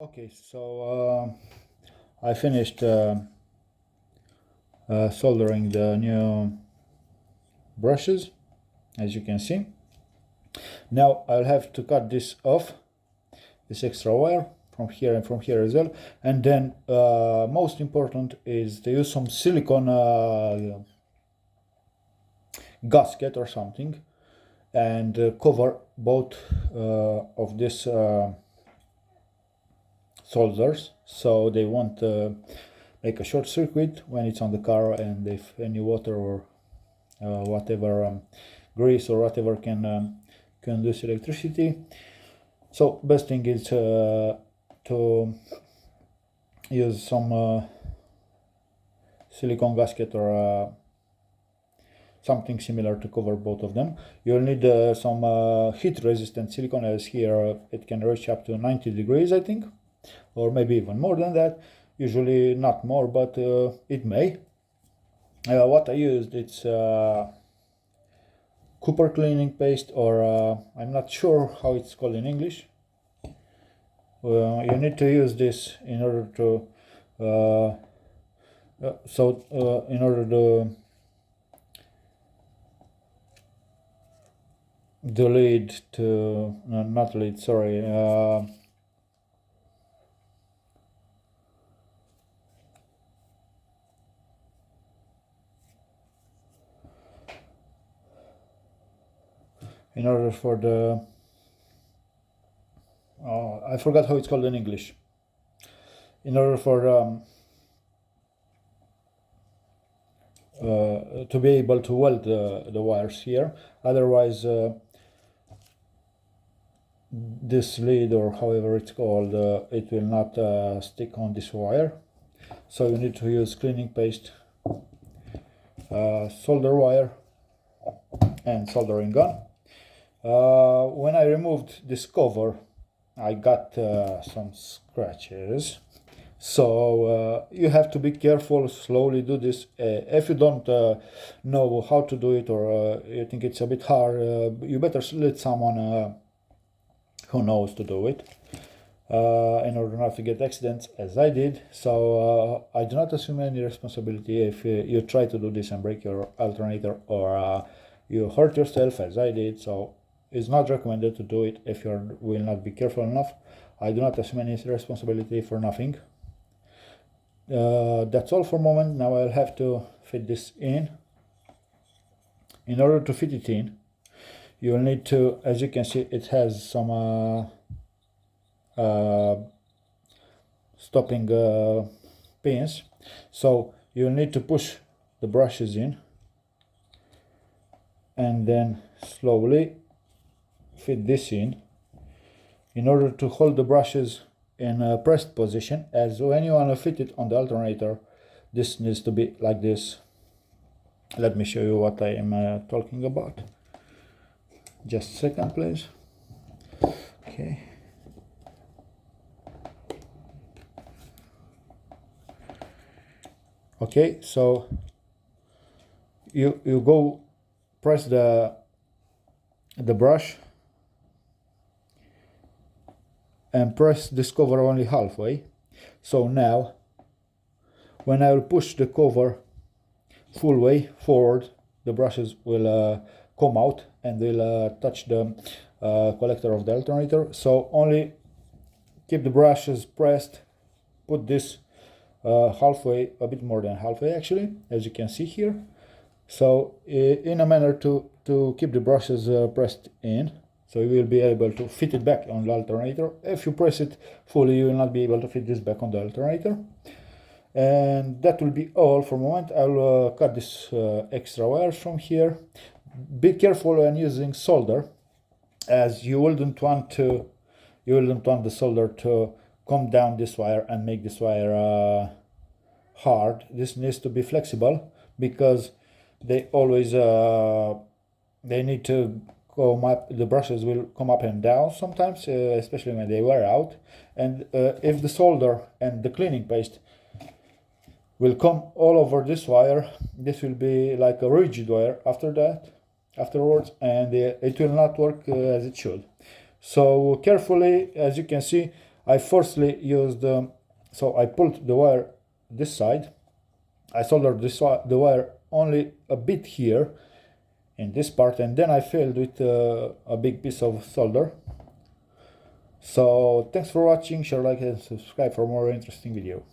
Okay, so I finished soldering the new brushes, as you can see. Now I'll have to cut this off, this extra wire from here and from here as well. And then most important is to use some silicone gasket or something and cover both of these solders so they won't make a short circuit when it's on the car, and if any water or whatever grease or whatever can conduce electricity. So best thing is to use some silicone gasket or something similar to cover both of them. You'll need some heat resistant silicone, as here it can reach up to 90 degrees, I think, or maybe even more than that. Usually not more, but it may. What I used, it's copper cleaning paste, or I'm not sure how it's called in English. You need to use this in order to in order to the lead to no, not lead, sorry, in order for the I forgot how it's called in English. In order for to be able to weld the wires here, otherwise this lead, or however it's called, it will not stick on this wire. So you need to use cleaning paste, solder wire, and soldering gun. When I removed this cover, I got some scratches, so you have to be careful, slowly do this. If you don't know how to do it, or you think it's a bit hard, you better let someone who knows to do it, in order not to get accidents as I did. So I do not assume any responsibility if you try to do this and break your alternator, or you hurt yourself as I did. So it's not recommended to do it if you will not be careful enough. I do not assume any responsibility for nothing. That's all for a moment. Now I'll have to fit this in. In order to fit it in, you'll need to, as you can see, it has some stopping pins, so you'll need to push the brushes in and then slowly fit this in order to hold the brushes in a pressed position. As when you want to fit it on the alternator, this needs to be like this. Let me show you what I am talking about. Just a second, please. Okay. Okay, so you go press the brush and press this cover only halfway. So now when I will push the cover full way forward, the brushes will come out and will touch the collector of the alternator. So only keep the brushes pressed, put this halfway, a bit more than halfway actually, as you can see here. So in a manner to keep the brushes pressed in, so you will be able to fit it back on the alternator. If you press it fully, you will not be able to fit this back on the alternator. And that will be all for a moment. I'll cut this extra wires from here. Be careful when using solder, as you wouldn't want the solder to come down this wire and make this wire hard. This needs to be flexible, because they always they need to come up. The brushes will come up and down sometimes, especially when they wear out. And if the solder and the cleaning paste will come all over this wire, this will be like a rigid wire afterwards, and it will not work as it should. So carefully, as you can see, I firstly used, so I pulled the wire this side, I soldered the wire only a bit here in this part, and then I filled with a big piece of solder. So thanks for watching, share, like and subscribe for more interesting video.